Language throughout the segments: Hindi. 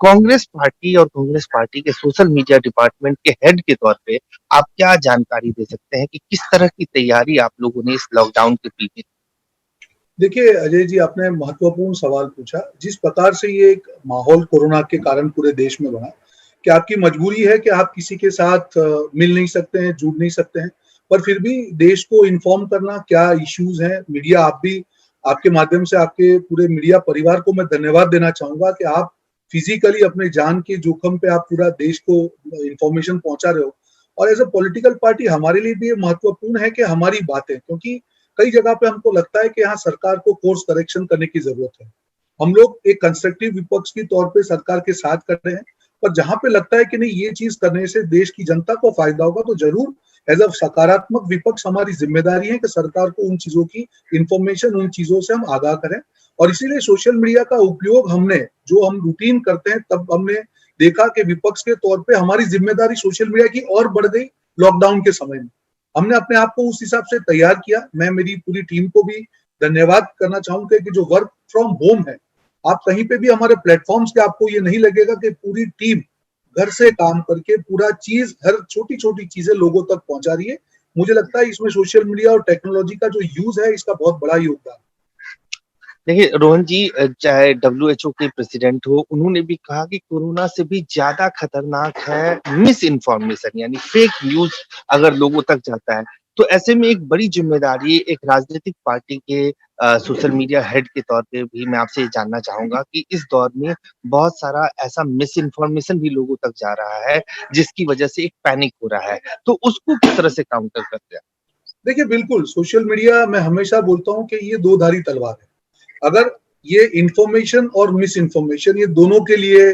कांग्रेस पार्टी और कांग्रेस पार्टी के सोशल मीडिया डिपार्टमेंट के हेड के तौर पे आप क्या जानकारी दे सकते हैं कि किस तरह की तैयारी आप लोगों ने इस लॉकडाउन के पीछे? देखिए अजय जी, आपने महत्वपूर्ण सवाल पूछा। जिस प्रकार से ये एक माहौल कोरोना के कारण पूरे देश में बना, कि आपकी मजबूरी है कि आप किसी के साथ मिल नहीं सकते हैं, जुड़ नहीं सकते हैं, पर फिर भी देश को इन्फॉर्म करना क्या इश्यूज हैं। मीडिया, आप भी, आपके माध्यम से आपके पूरे मीडिया परिवार को मैं धन्यवाद देना चाहूंगा कि आप फिजिकली अपने जान के जोखिम पे आप पूरा देश को इंफॉर्मेशन पहुंचा रहे हो। और एज ए पॉलिटिकल पार्टी हमारे लिए भी ये महत्वपूर्ण है कि हमारी बातें, क्योंकि कई जगह पे हमको लगता है कि यहाँ सरकार को कोर्स करेक्शन करने की जरूरत है। हम लोग एक कंस्ट्रक्टिव विपक्ष के तौर पे सरकार के साथ कर रहे हैं, पर जहां पे लगता है कि नहीं, ये चीज करने से देश की जनता को फायदा होगा, तो जरूर एज अ सकारात्मक विपक्ष हमारी जिम्मेदारी है कि सरकार को उन चीजों की इंफॉर्मेशन, उन चीजों से हम आगाह करें। और इसीलिए सोशल मीडिया का उपयोग हमने, जो हम रूटीन करते हैं, तब हमने देखा कि विपक्ष के तौर पे हमारी जिम्मेदारी सोशल मीडिया की और बढ़ गई लॉकडाउन के समय में। हमने अपने आप को उस हिसाब से तैयार किया। मैं मेरी पूरी टीम को भी धन्यवाद करना चाहूंगा कि जो वर्क फ्रॉम होम है, आप कहीं पे भी हमारे प्लेटफॉर्म्स के आपको ये नहीं लगेगा कि पूरी टीम घर से काम करके पूरा चीज, हर छोटी छोटी चीजें लोगों तक पहुंचा रही है। मुझे लगता है इसमें सोशल मीडिया और टेक्नोलॉजी का जो यूज है, इसका बहुत बड़ा योगदान। देखिए रोहन जी, चाहे डब्ल्यूएचओ के प्रेसिडेंट हो, उन्होंने भी कहा कि कोरोना से भी ज्यादा खतरनाक है मिस इन्फॉर्मेशन, यानी फेक न्यूज अगर लोगों तक जाता है। तो ऐसे में एक बड़ी जिम्मेदारी एक राजनीतिक पार्टी के सोशल मीडिया हेड के तौर पे भी मैं आपसे ये जानना चाहूंगा कि इस दौर में बहुत सारा ऐसा मिस इन्फॉर्मेशन भी लोगों तक जा रहा है जिसकी वजह से एक पैनिक हो रहा है, तो उसको किस तरह से काउंटर करते हैं? देखिए, बिल्कुल सोशल मीडिया, मैं हमेशा बोलता हूँ कि ये दो धारी तलवार है। अगर ये इंफॉर्मेशन और मिस इन्फॉर्मेशन, ये दोनों के लिए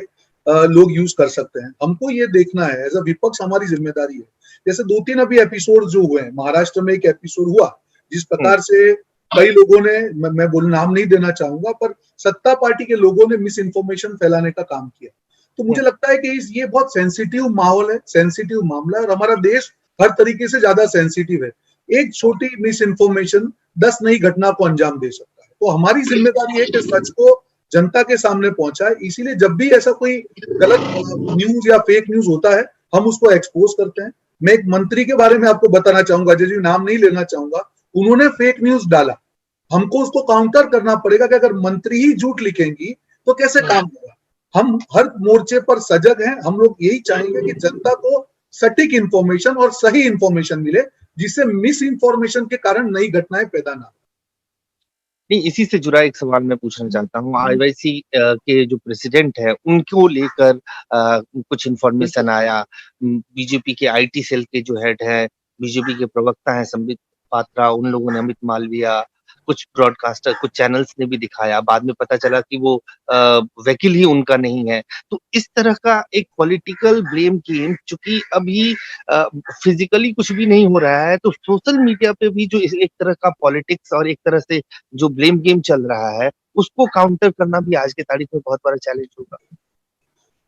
लोग यूज कर सकते हैं। हमको ये देखना है, एज अ विपक्ष हमारी जिम्मेदारी है। जैसे 2-3 अभी एपिसोड जो हुए हैं, महाराष्ट्र में एक एपिसोड हुआ जिस प्रकार से कई लोगों ने, मैं बोल नाम नहीं देना चाहूंगा, पर सत्ता पार्टी के लोगों ने मिस इन्फॉर्मेशन फैलाने का काम किया। तो मुझे लगता है कि ये बहुत सेंसिटिव माहौल है, सेंसिटिव मामला है, और हमारा देश हर तरीके से ज्यादा सेंसिटिव है। एक छोटी मिस इन्फॉर्मेशन 10 नई घटना को अंजाम दे सकता है। तो हमारी जिम्मेदारी है कि सच को जनता के सामने पहुंचाए। इसीलिए जब भी ऐसा कोई गलत न्यूज या फेक न्यूज होता है, हम उसको एक्सपोज करते हैं। मैं एक मंत्री के बारे में आपको बताना चाहूंगा, जी नाम नहीं लेना चाहूंगा, उन्होंने फेक न्यूज डाला। हमको उसको काउंटर करना पड़ेगा कि अगर मंत्री ही झूठ लिखेंगी तो कैसे काम होगा। हम हर मोर्चे पर सजग हैं। हम लोग यही चाहेंगे कि जनता को सटीक इंफॉर्मेशन और सही इंफॉर्मेशन मिले, जिससे मिस इंफॉर्मेशन के कारण नई घटनाएं पैदा ना। नहीं, इसी से जुड़ा एक सवाल मैं पूछना चाहता हूँ। आईवाईसी के जो प्रेसिडेंट है उनको लेकर कुछ इन्फॉर्मेशन आया। बीजेपी के आईटी सेल के जो हेड है, बीजेपी के प्रवक्ता हैं संबित पात्रा, उन लोगों ने, अमित मालविया, कुछ ब्रॉडकास्टर, कुछ चैनल्स ने भी दिखाया। बाद में पता चला कि वो वकील ही उनका नहीं है। तो इस तरह का एक पॉलिटिकल ब्लेम गेम, चूंकि अभी फिजिकली कुछ भी नहीं हो रहा है, तो सोशल मीडिया पे भी जो एक तरह का पॉलिटिक्स और एक तरह से जो ब्लेम गेम चल रहा है, उसको काउंटर करना भी आज की तारीख में बहुत बड़ा चैलेंज होगा।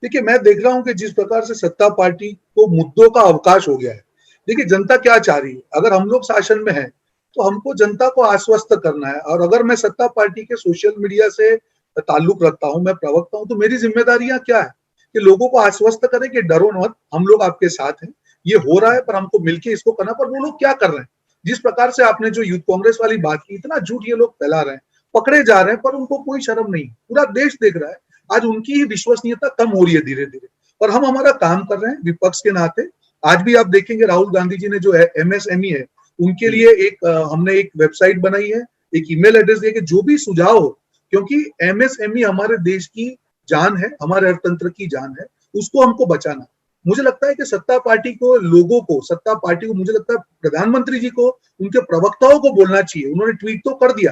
देखिए, मैं देख रहा हूं कि जिस प्रकार से सत्ता पार्टी को मुद्दों का अवकाश हो गया है। देखिए, जनता क्या चाह रही है। अगर हम लोग शासन में हैं, तो हमको जनता को आश्वस्त करना है। और अगर मैं सत्ता पार्टी के सोशल मीडिया से ताल्लुक रखता हूं, मैं प्रवक्ता हूं, तो मेरी जिम्मेदारियां क्या है कि लोगों को आश्वस्त करें कि डरो मत, हम लोग आपके साथ हैं। ये हो रहा है, पर हमको मिलकर इसको करना। पर वो लोग क्या कर रहे हैं, जिस प्रकार से आपने जो यूथ कांग्रेस वाली बात की, इतना झूठ ये लोग फैला रहे हैं, पकड़े जा रहे हैं, पर उनको कोई शर्म नहीं। पूरा देश देख रहा है। आज उनकी ही विश्वसनीयता कम हो रही है धीरे धीरे। और हम हमारा काम कर रहे हैं विपक्ष के नाते। आज भी आप देखेंगे, राहुल गांधी जी ने जो एमएसएमई है, उनके लिए एक हमने एक वेबसाइट बनाई है, एक ईमेल एड्रेस दिया कि जो भी सुझाव हो, क्योंकि एमएसएमई हमारे देश की जान है, हमारे अर्थतंत्र की जान है, उसको हमको बचाना। मुझे लगता है कि सत्ता पार्टी को, लोगों को, सत्ता पार्टी को, मुझे लगता है प्रधानमंत्री जी को, उनके प्रवक्ताओं को बोलना चाहिए। उन्होंने ट्वीट तो कर दिया,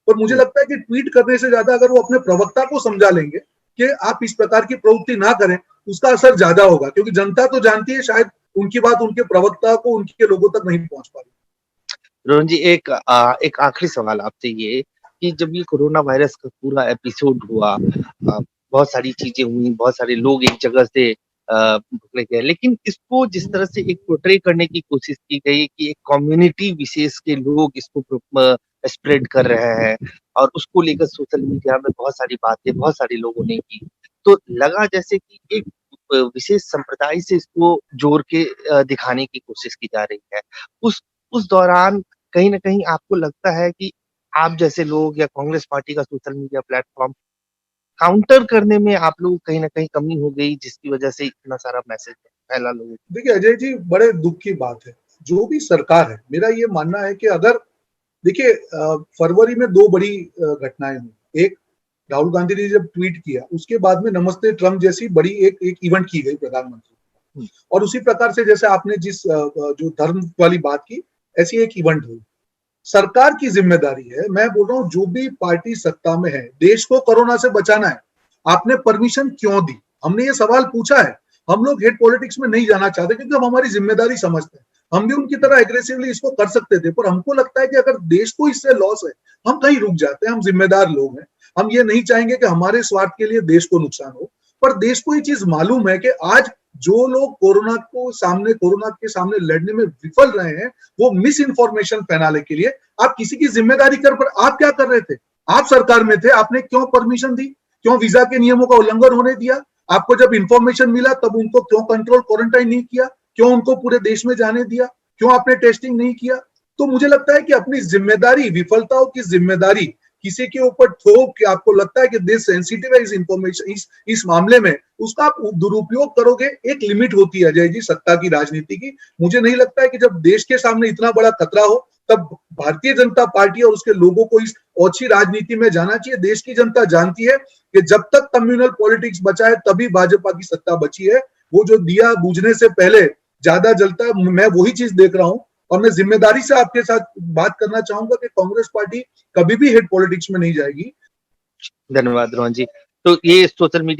पर मुझे लगता है कि ट्वीट करने से ज्यादा अगर वो अपने प्रवक्ता को समझा लेंगे कि आप इस प्रकार की प्रवृत्ति ना करें, उसका असर ज्यादा होगा। क्योंकि जनता तो जानती है, शायद उनकी बात उनके प्रवक्ता को, उनके लोगों तक नहीं पहुंच पा रही। रोहन जी, एक आखिरी सवाल आपसे ये कि जब ये कोरोना वायरस का पूरा एपिसोड हुआ, बहुत सारी चीजें हुई, बहुत सारे लोग एक जगह से पकड़े गए, लेकिन इसको जिस तरह से एक पोर्ट्रे करने की कोशिश की गई कि एक कम्युनिटी विशेष के लोग इसको स्प्रेड कर रहे हैं, और उसको लेकर सोशल मीडिया में बहुत सारी बातें बहुत सारे लोगों ने की। तो लगा जैसे कि एक विशेष संप्रदाय से इसको जोड़ के दिखाने की कोशिश की जा रही है। उस दौरान कहीं न कहीं आपको लगता है कि आप जैसे लोग या कांग्रेस पार्टी का सोशल मीडिया प्लेटफ़ॉर्म काउंटर करने में आप लोगों को कहीं न कहीं कमी हो गई, जिसकी वजह से इतना सारा मैसेज फैला लोगों को? देखिए अजय जी, बड़े दुःख की बात है। जो भी सरकार है, मेरा ये मानना है कि अगर देखिए फरवरी में 2 बड़ी घटनाएँ हुई। एक, राहुल गांधी ने जब ट्वीट किया, उसके बाद में नमस्ते ट्रम्प जैसी बड़ी एक एक इवेंट की गई प्रधानमंत्री। हुँ, और उसी प्रकार से जैसे आपने जिस जो धर्म वाली बात की, ऐसी एक इवेंट हुई। सरकार की ज़िम्मेदारी है, मैं बोल रहा हूँ जो भी पार्टी सत्ता में है, देश को कोरोना से बचाना है। आपने परमिशन क्यों दी? हमने ये सवाल पूछा है। हम लोग हेड पॉलिटिक्स में नहीं जाना चाहते क्योंकि हम हमारी ज़िम्मेदारी समझते हैं। हम भी उनकी तरह एग्रेसिवली इसको कर सकते थे, पर हमको लगता है कि अगर देश को इससे लॉस है, हम कहीं रुक जाते हैं, हम ज़िम्मेदार लोग हैं। हम ये नहीं चाहेंगे कि हमारे स्वार्थ के लिए देश को नुकसान हो। पर देश को ये चीज़ मालूम है कि आज जो लोग कोरोना के सामने लड़ने में विफल रहे हैं, वो मिस इन्फॉर्मेशन फैलाने के लिए आप किसी की जिम्मेदारी कर पर आप क्या कर रहे थे? आप सरकार में थे, आपने क्यों परमिशन दी? क्यों वीजा के नियमों का उल्लंघन होने दिया? आपको जब इंफॉर्मेशन मिला तब उनको क्यों कंट्रोल क्वारंटाइन नहीं किया? क्यों उनको पूरे देश में जाने दिया? क्यों आपने टेस्टिंग नहीं किया? तो मुझे लगता है कि अपनी जिम्मेदारी, विफलताओं की जिम्मेदारी किसी के ऊपर थोप के आपको लगता है कि देश सेंसिटिव है इस इंफॉर्मेशन इस मामले में, उसका आप दुरुपयोग करोगे। एक लिमिट होती है अजय जी सत्ता की, राजनीति की। मुझे नहीं लगता है कि जब देश के सामने इतना बड़ा खतरा हो तब भारतीय जनता पार्टी और उसके लोगों को इस ओछी राजनीति में जाना चाहिए। देश की जनता जानती है कि जब तक कम्युनल पॉलिटिक्स बचा है तभी भाजपा की सत्ता बची है। वो जो दिया बुझने से पहले ज्यादा जलता है, मैं वही चीज देख रहा हूं। और मैं जिम्मेदारी से आपके साथ बात करना चाहूंगा कि कांग्रेस पार्टी कभी भी हेड पॉलिटिक्स में नहीं जाएगी। धन्यवाद रोहन जी। तो ये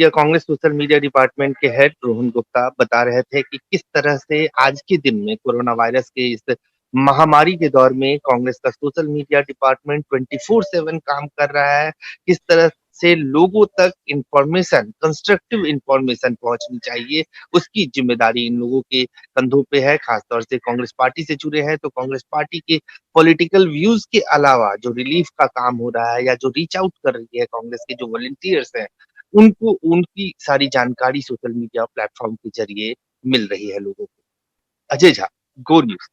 कांग्रेस सोशल मीडिया डिपार्टमेंट के हेड रोहन गुप्ता बता रहे थे कि किस तरह से आज के दिन में कोरोना वायरस के इस महामारी के दौर में कांग्रेस का सोशल मीडिया डिपार्टमेंट 24/7 काम कर रहा है। किस तरह से लोगों तक कंस्ट्रक्टिव इंफॉर्मेशन पहुंचनी चाहिए, उसकी जिम्मेदारी इन लोगों के कंधों पे है। खासतौर से कांग्रेस पार्टी से जुड़े हैं तो कांग्रेस पार्टी के पॉलिटिकल व्यूज के अलावा जो रिलीफ का काम हो रहा है या जो रीच आउट कर रही है कांग्रेस के जो वॉलंटियर्स हैं, उनको उनकी सारी जानकारी सोशल मीडिया प्लेटफॉर्म के जरिए मिल रही है लोगों को। अजय झा, गो न्यूज।